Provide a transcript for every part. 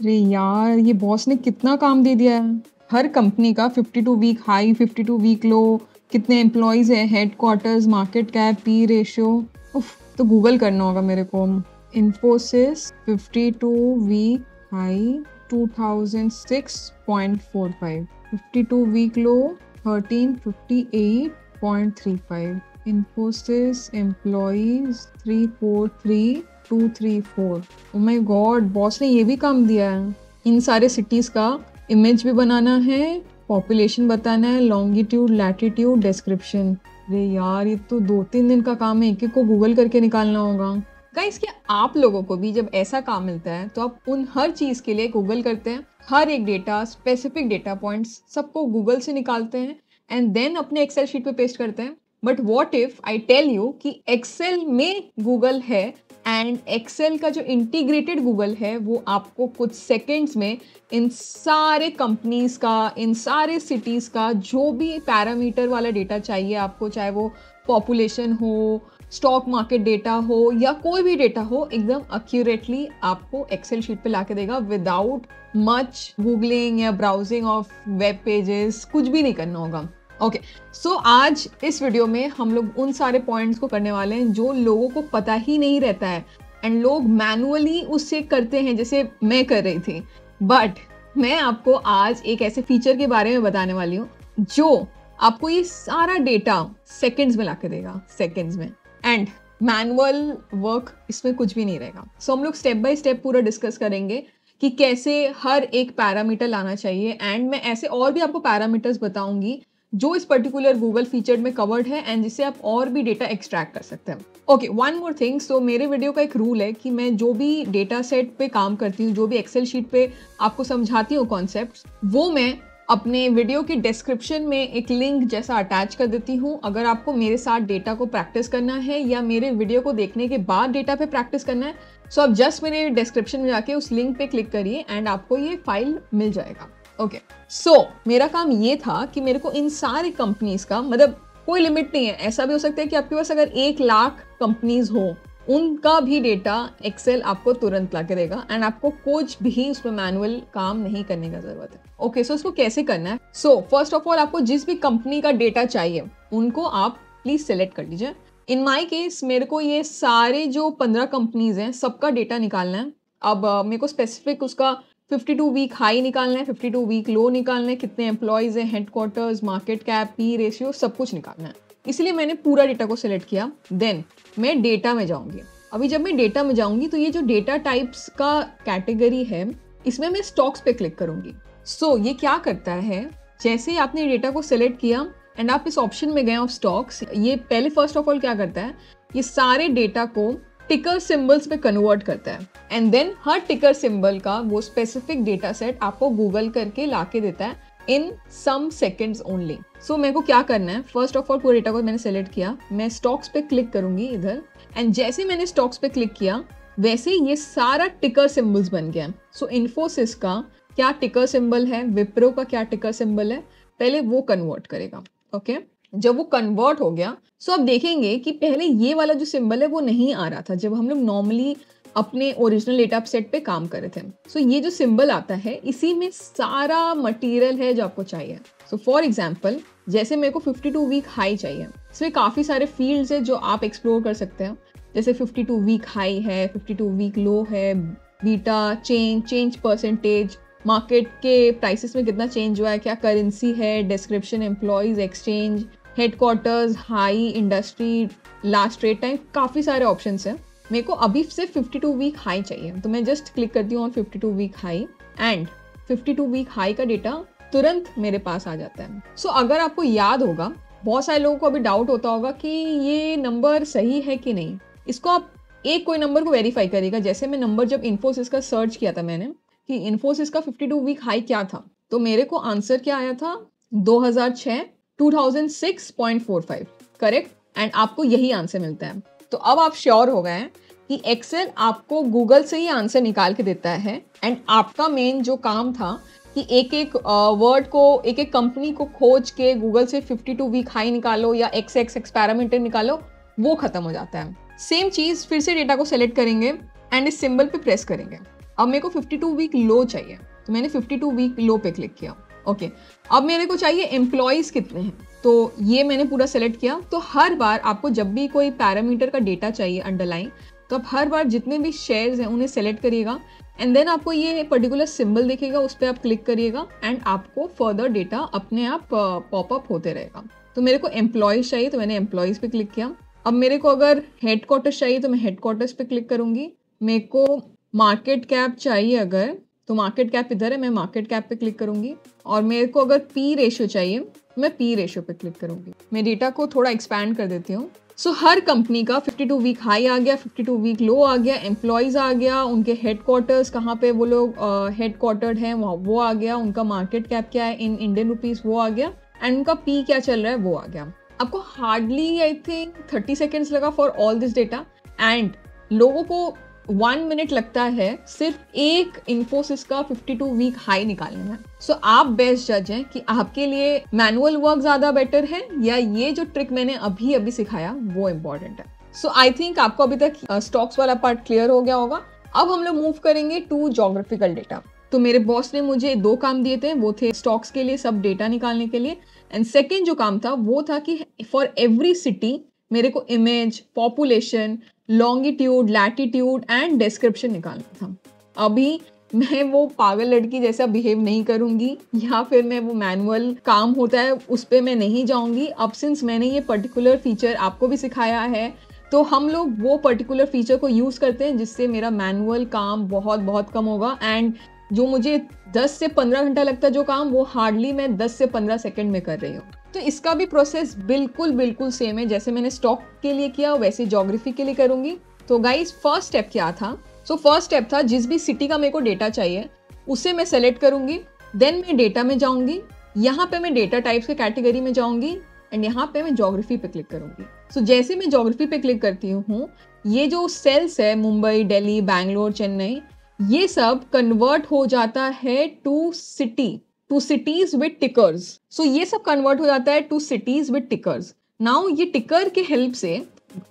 अरे यार, ये बॉस ने कितना काम दे दिया है। हर कंपनी का 52 वीक हाई, 52 वीक लो, कितने एम्प्लॉयज है, headquarters, market cap, P ratio. उफ, तो गूगल करना होगा मेरे को। Infosys 52 week high 2006.45, 52 week low 1358.35, Infosys employees 343,234। Oh my god, boss ने ये भी काम दिया है। इन सारे सिटीज का इमेज भी बनाना है, पॉपुलेशन बताना है, लॉन्गिट्यूड, लैटिट्यूड, डिस्क्रिप्शन। अरे यार, ये तो 2-3 दिन का काम है, एक एक को गूगल करके निकालना होगा। गाइस, क्या आप लोगों को भी जब ऐसा काम मिलता है तो आप उन हर चीज के लिए गूगल करते हैं? हर एक डेटा, स्पेसिफिक डेटा पॉइंट्स सबको गूगल से निकालते हैं एंड देन अपने एक्सेल शीट पे पेस्ट करते हैं। But what if I tell you कि एक्सेल में गूगल है एंड एक्सेल का जो इंटीग्रेटेड गूगल है वो आपको कुछ सेकेंड्स में इन सारे कंपनीज का, इन सारे सिटीज का जो भी पैरामीटर वाला डेटा चाहिए आपको, चाहे वो पॉपुलेशन हो, स्टॉक मार्केट डेटा हो या कोई भी डेटा हो, एकदम एक्यूरेटली आपको एक्सेल शीट पे लाके देगा विदाउट मच गूगलिंग या ब्राउजिंग ऑफ वेब पेजेस। कुछ भी नहीं करना होगा। ओके, सो आज इस वीडियो में हम लोग उन सारे पॉइंट्स को करने वाले हैं जो लोगों को पता ही नहीं रहता है एंड लोग मैनुअली उससे करते हैं, जैसे मैं कर रही थी। बट मैं आपको आज एक ऐसे फीचर के बारे में बताने वाली हूँ जो आपको ये सारा डेटा सेकेंड्स में लाके देगा, सेकेंड्स में। एंड मैनुअल वर्क इसमें कुछ भी नहीं रहेगा। सो हम लोग स्टेप बाय स्टेप पूरा डिस्कस करेंगे कि कैसे हर एक पैरामीटर लाना चाहिए एंड मैं ऐसे और भी आपको पैरामीटर्स बताऊंगी जो इस पर्टिकुलर गूगल फीचर में कवर्ड है एंड जिससे आप और भी डेटा एक्सट्रैक्ट कर सकते हैं। Okay, one more thing. So मेरे वीडियो का एक रूल है कि मैं जो भी डेटा सेट पे काम करती हूँ, जो भी एक्सेल शीट पे आपको समझाती हूँ कॉन्सेप्ट्स, वो मैं अपने वीडियो की डिस्क्रिप्शन में एक लिंक जैसा अटैच कर देती हूँ। अगर आपको मेरे साथ डेटा को प्रैक्टिस करना है या मेरे वीडियो को देखने के बाद डेटा पे प्रैक्टिस करना है, सो आप जस्ट मेरे डिस्क्रिप्शन में जाके उस लिंक पे क्लिक करिए एंड आपको ये फाइल मिल जाएगा। ओके, सो मेरा काम ये था कि मेरे को इन सारी कंपनीज का, मतलब कोई लिमिट नहीं है, ऐसा भी हो सकता है कि आपके पास अगर 1 लाख कंपनीज हो, उनका भी डेटा एक्सेल आपको तुरंत ला के देगा एंड आपको कुछ भी उसमें मैनुअल काम नहीं करने का जरूरत है। ओके, सो इसको कैसे करना है? सो फर्स्ट ऑफ ऑल आपको जिस भी कंपनी का डेटा चाहिए उनको आप प्लीज सेलेक्ट कर लीजिए। इन माई केस मेरे को ये सारे जो 15 कंपनीज हैं सबका डेटा निकालना है। अब मेरे को स्पेसिफिक उसका 52 वीक हाई निकालना है, 52 वीक लो निकालना है, कितने एम्प्लॉयज हैं, headquarters, market cap, P ratio, सब कुछ निकालना है। इसलिए मैंने पूरा डेटा को सिलेक्ट किया। देन मैं डेटा में जाऊंगी। अभी जब मैं डेटा में जाऊंगी तो ये जो डेटा टाइप्स का कैटेगरी है इसमें मैं स्टॉक्स पे क्लिक करूंगी। सो ये क्या करता है, जैसे ही आपने डेटा को सिलेक्ट किया एंड आप इस ऑप्शन में गए ऑफ स्टॉक्स, ये पहले फर्स्ट ऑफ ऑल क्या करता है, ये सारे डेटा को टिकर सिंबल्स पे कन्वर्ट करता है एंड देन हर टिकर सिंबल का वो स्पेसिफिक डेटा सेट आपको गूगल करके लाके देता है इन सम सेकेंड्स ओनली। सो मेरे को क्या करना है, फर्स्ट ऑफ ऑल पूरे डेटा को मैंने सेलेक्ट किया, मैं स्टॉक्स पे क्लिक करूंगी इधर एंड जैसे मैंने स्टॉक्स पे क्लिक किया वैसे ये सारा टिकर सिंबल्स बन गया। सो इन्फोसिस का क्या टिकर सिंबल है, विप्रो का क्या टिकर सिंबल है, पहले वो कन्वर्ट करेगा। ओके, जब वो कन्वर्ट हो गया सो आप देखेंगे कि पहले ये वाला जो सिंबल है वो नहीं आ रहा था जब हम लोग नॉर्मली अपने ओरिजिनल डेटा सेट पे काम कर रहे थे। सो ये जो सिंबल आता है इसी में सारा मटेरियल है जो आपको चाहिए। सो फॉर एग्जांपल जैसे मेरे को 52 वीक हाई चाहिए, इसमें काफ़ी सारे फील्ड्स है जो आप एक्सप्लोर कर सकते हैं। जैसे 52 वीक हाई है, 52 वीक लो है, बीटा, चेंज परसेंटेज, मार्केट के प्राइसेस में कितना चेंज हुआ है, क्या करेंसी है, description, employees, exchange, headquarters, high, industry, last rate time, काफ़ी सारे ऑप्शंस हैं। मेरे को अभी से 52 वीक हाई चाहिए तो मैं जस्ट क्लिक करती हूँ on 52 week high and 52 week high का डेटा तुरंत मेरे पास आ जाता है। सो अगर आपको याद होगा, बहुत सारे लोगों को अभी डाउट होता होगा कि ये नंबर सही है कि नहीं। इसको आप एक कोई नंबर को वेरीफाई करिएगा। जैसे मैं नंबर जब इन्फोसिस का सर्च किया था मैंने कि इन्फोसिस का 52 वीक हाई क्या था, तो मेरे को आंसर क्या आया था, 2006 करेक्ट। एंड आपको यही आंसर मिलता है। तो अब आप श्योर हो गए हैं कि एक्सेल आपको गूगल से ही आंसर निकाल के देता है एंड आपका मेन जो काम था कि एक एक वर्ड को, एक एक कंपनी को खोज के गूगल से 52 वीक हाई निकालो या एक्स पैरामीटर निकालो, वो खत्म हो जाता है। सेम चीज फिर से डेटा को सेलेक्ट करेंगे एंड इस सिंबल पे प्रेस करेंगे। अब मेरे को 52 वीक लो चाहिए, तो मैंने 52 वीक लो पे क्लिक किया। ओके, अब मेरे को चाहिए एम्प्लॉयज़ कितने हैं, तो ये मैंने पूरा सेलेक्ट किया। तो हर बार आपको जब भी कोई पैरामीटर का डेटा चाहिए अंडरलाइन, तो आप हर बार जितने भी शेयर्स हैं उन्हें सेलेक्ट करिएगा एंड देन आपको ये पर्टिकुलर सिंबल दिखेगा, उस पर आप क्लिक करिएगा एंड आपको फर्दर डेटा अपने आप पॉपअप होते रहेगा। तो मेरे को एम्प्लॉयज़ चाहिए, तो मैंने एम्प्लॉयज़ पे क्लिक किया। अब मेरे को अगर हेड क्वार्टर्स चाहिए तो मैं हेड क्वार्टर्स पे क्लिक करूंगी। मेरे को मार्केट कैप चाहिए अगर, तो मार्केट कैप इधर है, मैं मार्केट कैप पे क्लिक करूंगी। और मेरे को अगर पी रेशियो चाहिए, मैं पी रेशियो पे क्लिक करूंगी। मैं डेटा को थोड़ा एक्सपैंड कर देती हूँ। सो हर कंपनी का 52 वीक हाई आ गया, 52 वीक लो आ गया, एम्प्लॉयज़ आ गया, उनके हेड क्वार्टर्स कहाँ पे वो लोग हेड क्वार्टर्ड हैं वो आ गया, उनका मार्केट कैप क्या है इन इंडियन रुपीज़ वो आ गया, एंड उनका पी क्या चल रहा है वो आ गया। आपको हार्डली आई थिंक 30 सेकेंड्स लगा for all this data, and लोगों को 1 मिनट लगता है सिर्फ एक इन्फोसिस का 52 वीक हाई निकालने में। सो आप बेस्ट जज हैं कि आपके लिए मैनुअल वर्क ज्यादा बेटर है या ये जो ट्रिक मैंने अभी अभी सिखाया वो इम्पोर्टेंट है। सो आई थिंक आपको अभी तक स्टॉक्स वाला पार्ट क्लियर हो गया होगा। अब हम लोग मूव करेंगे टू जोग्राफिकल डेटा। तो मेरे बॉस ने मुझे 2 काम दिए थे, वो थे स्टॉक्स के लिए सब डेटा निकालने के लिए, एंड सेकेंड जो काम था वो था कि फॉर एवरी सिटी मेरे को image, population, longitude, latitude and description निकालना था। अभी मैं वो पागल लड़की जैसा बिहेव नहीं करूंगी या फिर मैं वो मैनुअल काम होता है उस पर मैं नहीं जाऊंगी। अब सिंस मैंने ये पर्टिकुलर फीचर आपको भी सिखाया है, तो हम लोग वो पर्टिकुलर फीचर को यूज़ करते हैं जिससे मेरा मैनुअल काम बहुत बहुत कम होगा, एंड जो मुझे 10 से 15 घंटा लगता है जो काम, वो हार्डली मैं 10 से 15 सेकंड में कर रही हूँ। तो इसका भी प्रोसेस बिल्कुल सेम है, जैसे मैंने स्टॉक के लिए किया वैसे ज्योग्राफी के लिए करूंगी। तो गाइस फर्स्ट स्टेप क्या था? फर्स्ट स्टेप था जिस भी सिटी का मेरे को डेटा चाहिए उसे मैं सेलेक्ट करूंगी, देन मैं डेटा में जाऊंगी, यहाँ पे मैं डेटा टाइप्स के कैटेगरी में जाऊंगी एंड यहाँ पे मैं ज्योग्राफी पे क्लिक करूंगी। जैसे मैं ज्योग्राफी पे क्लिक करती हूँ, ये जो सेल्स है मुंबई, दिल्ली, बैंगलोर, चेन्नई, ये सब कन्वर्ट हो जाता है टू सिटीज विद टिकर्स। ये सब कन्वर्ट हो जाता है to cities with tickers. Now ये टिकर के हेल्प से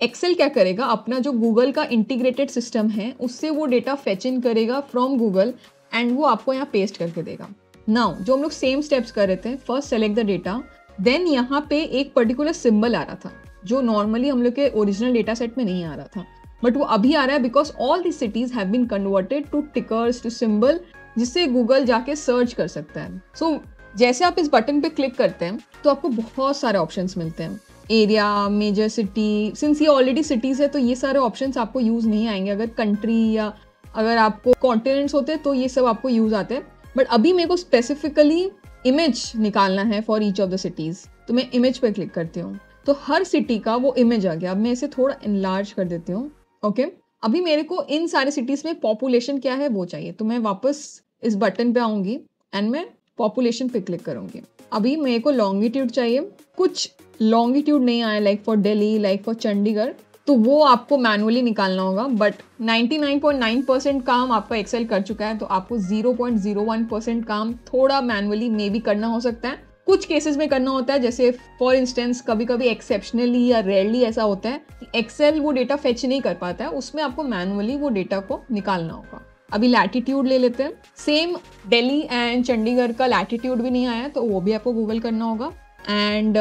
एक्सेल क्या करेगा, अपना जो गूगल का इंटीग्रेटेड सिस्टम है उससे वो डेटा फेच इन करेगा फ्रॉम गूगल एंड वो आपको यहाँ पेस्ट करके देगा। नाउ जो हम लोग सेम स्टेप्स कर रहे थे, first select the data, then यहाँ पे एक पर्टिकुलर सिंबल आ रहा था जो नॉर्मली हम लोग के ओरिजिनल डेटा सेट में नहीं आ रहा था, बट वो अभी आ रहा है because all the cities have been converted to tickers, to symbol, जिससे गूगल जाके सर्च कर सकता है। जैसे आप इस बटन पे क्लिक करते हैं तो आपको बहुत सारे ऑप्शंस मिलते हैं, एरिया, मेजर सिटी। सिंस ये ऑलरेडी सिटीज है तो ये सारे ऑप्शंस आपको यूज नहीं आएंगे। अगर कंट्री या अगर आपको कॉन्टिनेंट्स होते तो ये सब आपको यूज आते हैं, बट अभी मेरे को स्पेसिफिकली इमेज निकालना है for each of the cities, तो मैं इमेज पे क्लिक करती हूँ। तो हर सिटी का वो इमेज आ गया। अब मैं इसे थोड़ा इनलार्ज कर देती हूँ। ओके, अभी मेरे को इन सारे सिटीज में पॉपुलेशन क्या है वो चाहिए, तो मैं वापस इस बटन पे आऊंगी एंड मैं पॉपुलेशन पे क्लिक करूंगी। अभी मेरे को लॉन्गिट्यूड चाहिए, कुछ लॉन्गिट्यूड नहीं आया like for Delhi, like for Chandigarh, तो वो आपको मैनुअली निकालना होगा, बट 99.9% काम आपका एक्सेल कर चुका है, तो आपको 0.01% काम थोड़ा मैनुअली मे भी करना हो सकता है। कुछ केसेस में करना होता है, जैसे फॉर इंस्टेंस कभी कभी एक्सेप्शनली या रेयरली ऐसा होता है कि एक्सेल वो डेटा फेच नहीं कर पाता है, उसमें आपको मैनुअली वो डेटा को निकालना होगा। अभी लैटिट्यूड ले लेते हैं। सेम दिल्ली एंड चंडीगढ़ का लैटिट्यूड भी नहीं आया तो वो भी आपको गूगल करना होगा। एंड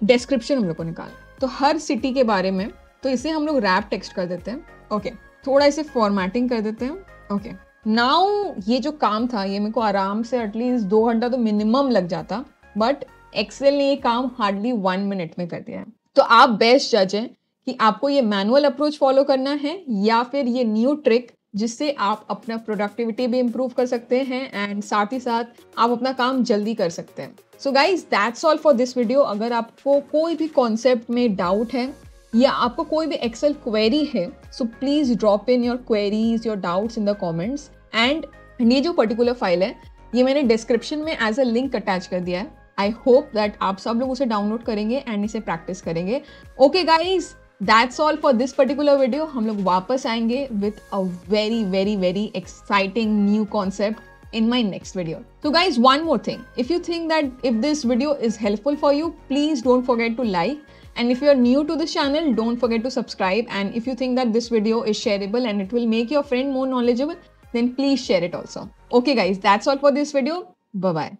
डिस्क्रिप्शन हम लोग को निकालना, तो हर सिटी के बारे में, तो इसे हम लोग रैप टेक्स्ट कर देते हैं। ओके, थोड़ा इसे फॉर्मेटिंग कर देते हैं। ओके, नाउ ये जो काम था ये मेरे को आराम से एटलीस्ट 2 घंटा तो मिनिमम लग जाता, बट एक्सेल ने ये काम हार्डली 1 मिनट में कर दिया है। तो आप बेस्ट जज हैं कि आपको ये मैनुअल अप्रोच फॉलो करना है या फिर ये न्यू ट्रिक जिससे आप अपना प्रोडक्टिविटी भी इंप्रूव कर सकते हैं एंड साथ ही साथ आप अपना काम जल्दी कर सकते हैं। So guys that's all for this video. अगर आपको कोई भी कॉन्सेप्ट में डाउट है या आपको कोई भी एक्सेल क्वेरी है, so please drop in your queries, your doubts in the comments. And ये जो पर्टिकुलर फाइल है ये मैंने डिस्क्रिप्शन में एज अ लिंक अटैच कर दिया है। आई होप दैट आप सब लोग उसे डाउनलोड करेंगे एंड इसे प्रैक्टिस करेंगे। Okay guys, that's all for this particular video. हम लोग वापस आएंगे with a very very very exciting new concept in my next video. So guys, one more thing. If you think that if this video is helpful for you, please don't forget to like. And if you are new to this channel, don't forget to subscribe. And if you think that this video is shareable and it will make your friend more knowledgeable, then please share it also. Okay guys, that's all for this video. Bye bye.